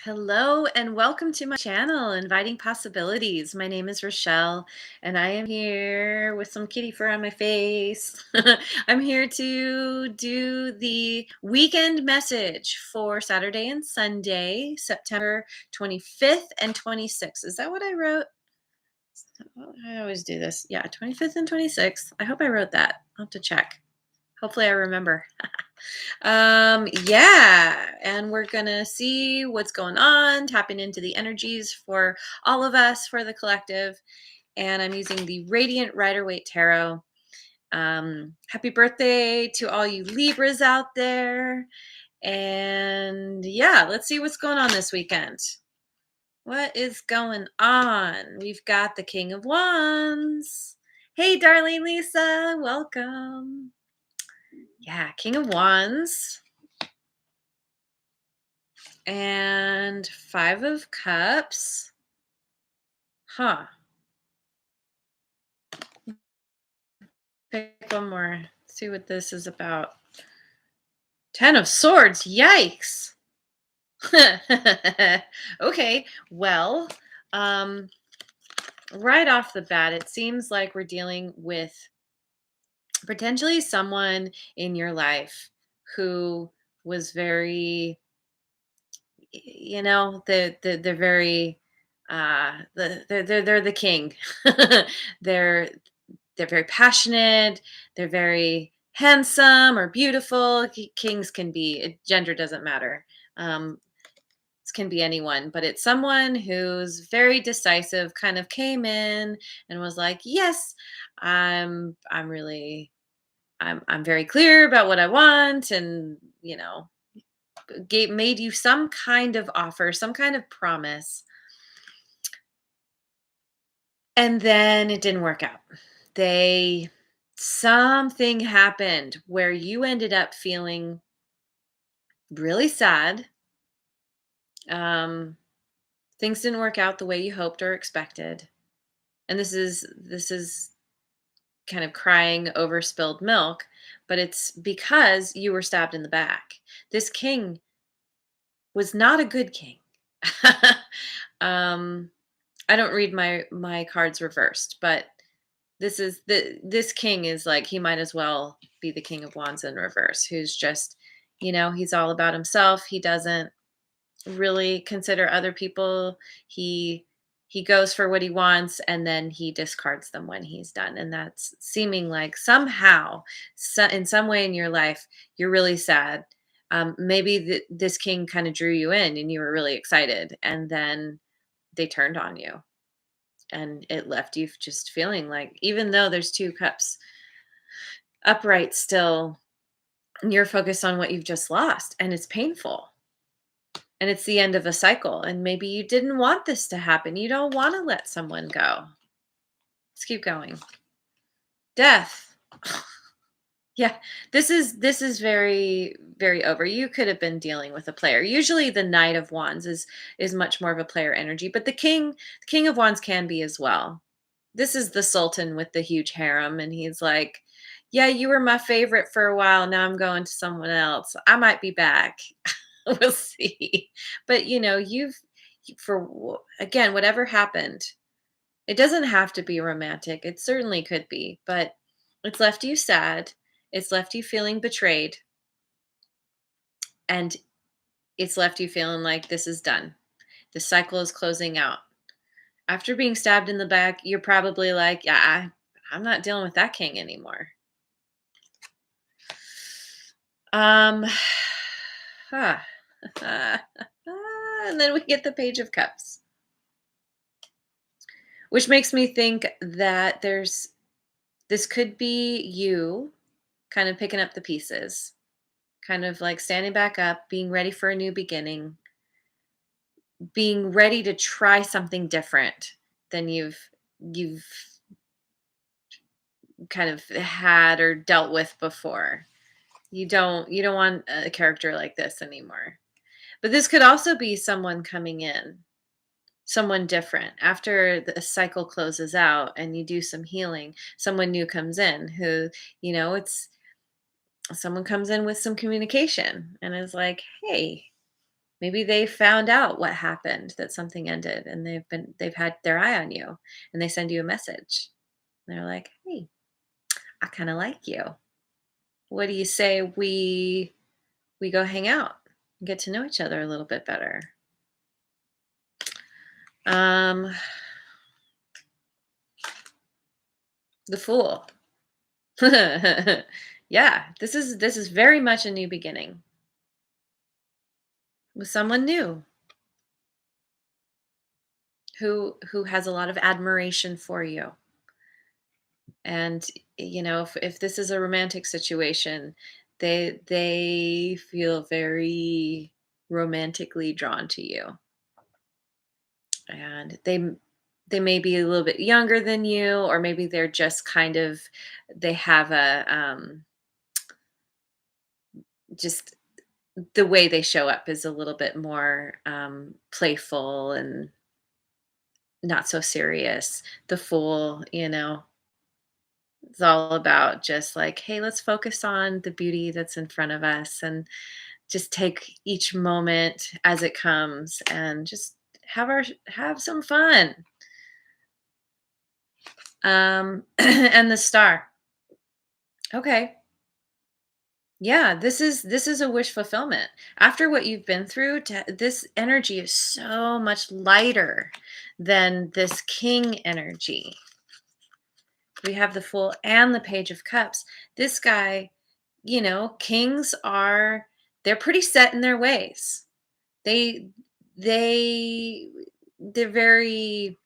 Hello and welcome to my channel, Inviting Possibilities. My name is Rochelle and I am here with some kitty fur on my face. I'm here to do the weekend message for Saturday and Sunday, September 25th and 26th. Is that what I wrote? I always do this. Yeah, 25th and 26th. I hope I wrote that. I'll have to check. Hopefully I remember. Yeah, and we're gonna see what's going on, tapping into the energies for all of us, for the collective. And I'm using the Radiant Rider-Waite Tarot. Happy birthday to all you Libras out there. And yeah, let's see what's going on this weekend. What is going on? We've got the King of Wands. Hey, darling Lisa, welcome. Yeah, King of Wands. And Five of Cups. Huh. Pick one more. See what this is about. Ten of Swords. Yikes. Okay. Well, right off the bat, it seems like we're dealing with potentially someone in your life who was very, they're very they're the king. they're they're very passionate, they're very handsome or beautiful. Kings can be, gender doesn't matter. This can be anyone, but it's someone who's very decisive, kind of came in and was like, yes, I'm really, I'm very clear about what I want, and made you some kind of offer, some kind of promise, and then it didn't work out. They Something happened where you ended up feeling really sad. Um, Things didn't work out the way you hoped or expected, and this is kind of crying over spilled milk, but it's because you were stabbed in the back. This king was not a good king. um, I don't read my cards reversed, but this king is like, he might as well be the King of Wands in reverse, who's just, he's all about himself. He doesn't really consider other people. He goes for what he wants and then he discards them when he's done. And that's seeming like somehow, in some way in your life, you're really sad. Maybe this king kind of drew you in and you were really excited, and then they turned on you, and it left you just feeling like, even though there's two cups upright still, you're focused on what you've just lost, and it's painful, and it's the end of a cycle, and maybe you didn't want this to happen. You don't want to let someone go. Let's keep going. Death. Yeah, this is very, very over. You could have been dealing with a player. Usually the Knight of Wands is much more of a player energy, but the King of Wands can be as well. This is the Sultan with the huge harem, and he's like, "Yeah, you were my favorite for a while. Now I'm going to someone else. I might be back. We'll see." But again, whatever happened, it doesn't have to be romantic. It certainly could be, but it's left you sad. It's left you feeling betrayed, and it's left you feeling like this is done. The cycle is closing out. After being stabbed in the back, you're probably like, yeah, I'm not dealing with that king anymore. Um, ah, and then we get the Page of Cups, which makes me think that this could be you kind of picking up the pieces, kind of like standing back up, being ready for a new beginning, being ready to try something different than you've kind of had or dealt with before. You don't want a character like this anymore. But this could also be someone coming in, someone different. After the cycle closes out and you do some healing, someone new comes in who, it's someone comes in with some communication and is like, hey, Maybe they found out what happened, that something ended, and they've had their eye on you, and they send you a message. They're like, "Hey, I kind of like you. What do you say we go hang out and get to know each other a little bit better?" Um, the Fool. Yeah, this is very much a new beginning with someone new who has a lot of admiration for you. And if this is a romantic situation, they feel very romantically drawn to you. And they may be a little bit younger than you, or maybe they're just kind of, they have a just the way they show up is a little bit more playful and not so serious. The Fool, it's all about just like, hey, let's focus on the beauty that's in front of us and just take each moment as it comes and just have some fun. And the Star. Okay. Yeah, this is a wish fulfillment. After what you've been through, this energy is so much lighter than this king energy. We have the Fool and the Page of Cups. This guy, kings are, they're pretty set in their ways. They they they're very,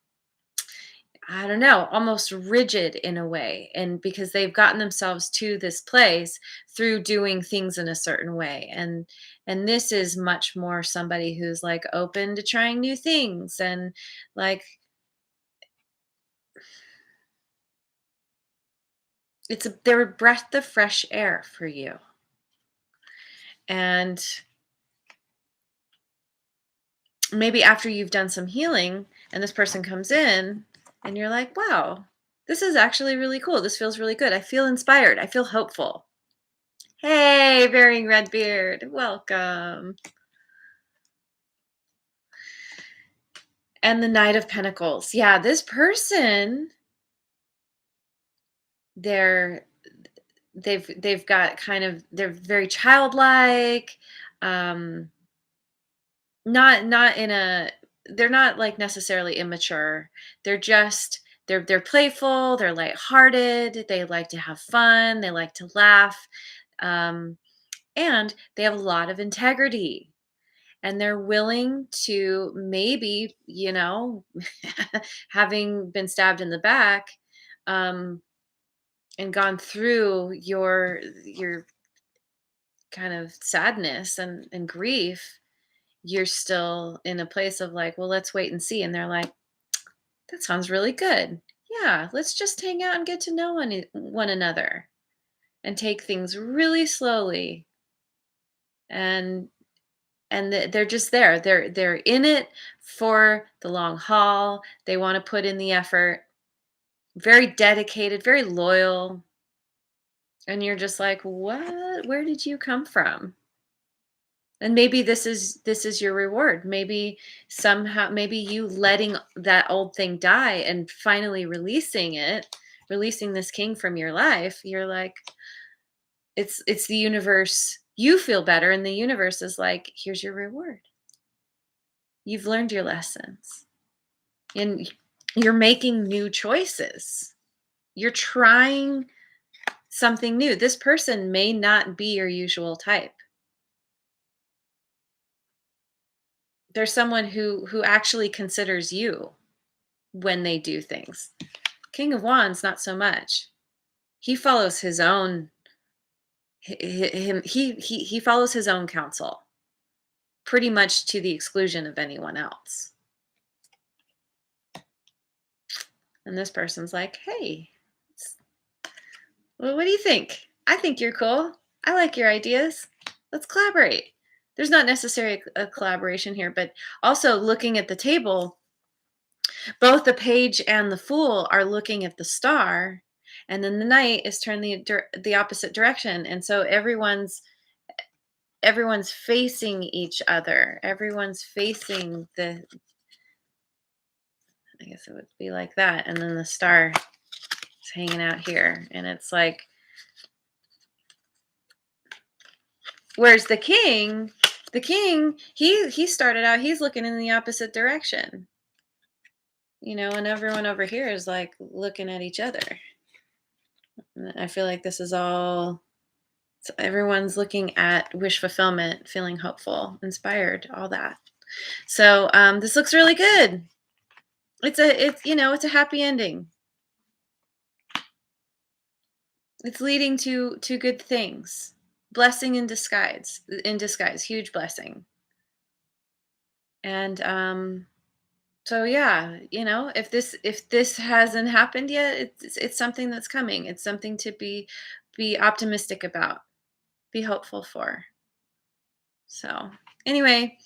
I don't know, almost rigid in a way. And because they've gotten themselves to this place through doing things in a certain way. And this is much more somebody who's like open to trying new things, and like they're a breath of fresh air for you. And maybe after you've done some healing and this person comes in and you're like, wow, this is actually really cool. This feels really good. I feel inspired. I feel hopeful. Hey, Bearing Red Beard, welcome. And the Knight of Pentacles. Yeah, this person, they're they've got kind of, they're very childlike. Um not in a, they're not like necessarily immature. They're just, they're playful, they're lighthearted, they like to have fun, they like to laugh. Um and they have a lot of integrity, and they're willing to maybe, having been stabbed in the back, um and gone through your kind of sadness and grief, you're still in a place of like, well, let's wait and see. And they're like, that sounds really good. Yeah, let's just hang out and get to know one another and take things really slowly. And they're just there. They're in it for the long haul. They want to put in the effort. Very dedicated, very loyal. And you're just like, what? Where did you come from? And maybe this is your reward. Maybe somehow, maybe you letting that old thing die and finally releasing it, releasing this king from your life. You're like, it's the universe. You feel better, and the universe is like, here's your reward. You've learned your lessons, and you're making new choices. You're trying something new. This person may not be your usual type. There's someone who actually considers you when they do things. King of Wands, not so much. He follows his own, he follows his own counsel, pretty much to the exclusion of anyone else. And this person's like, hey, well, what do you think? I think you're cool. I like your ideas. Let's collaborate. There's not necessarily a collaboration here, but also looking at the table, both the Page and the Fool are looking at the Star, and then the Knight is turned the opposite direction, and so everyone's everyone's facing each other. Everyone's facing the, I guess it would be like that. And then the star is hanging out here. And it's like, whereas the king, he started out, he's looking in the opposite direction. And everyone over here is like looking at each other. And I feel like this is all, so everyone's looking at wish fulfillment, feeling hopeful, inspired, all that. So this looks really good. It's a happy ending. It's leading to good things. Blessing in disguise, huge blessing. And so yeah, if this hasn't happened yet, it's something that's coming. It's something to be optimistic about, be hopeful for. So anyway,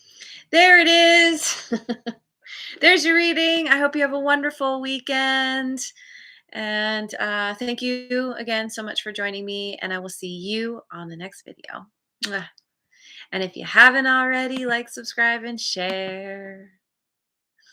there it is. There's your reading. I hope you have a wonderful weekend. And thank you again so much for joining me. And I will see you on the next video. Mwah. And if you haven't already, like, subscribe, and share.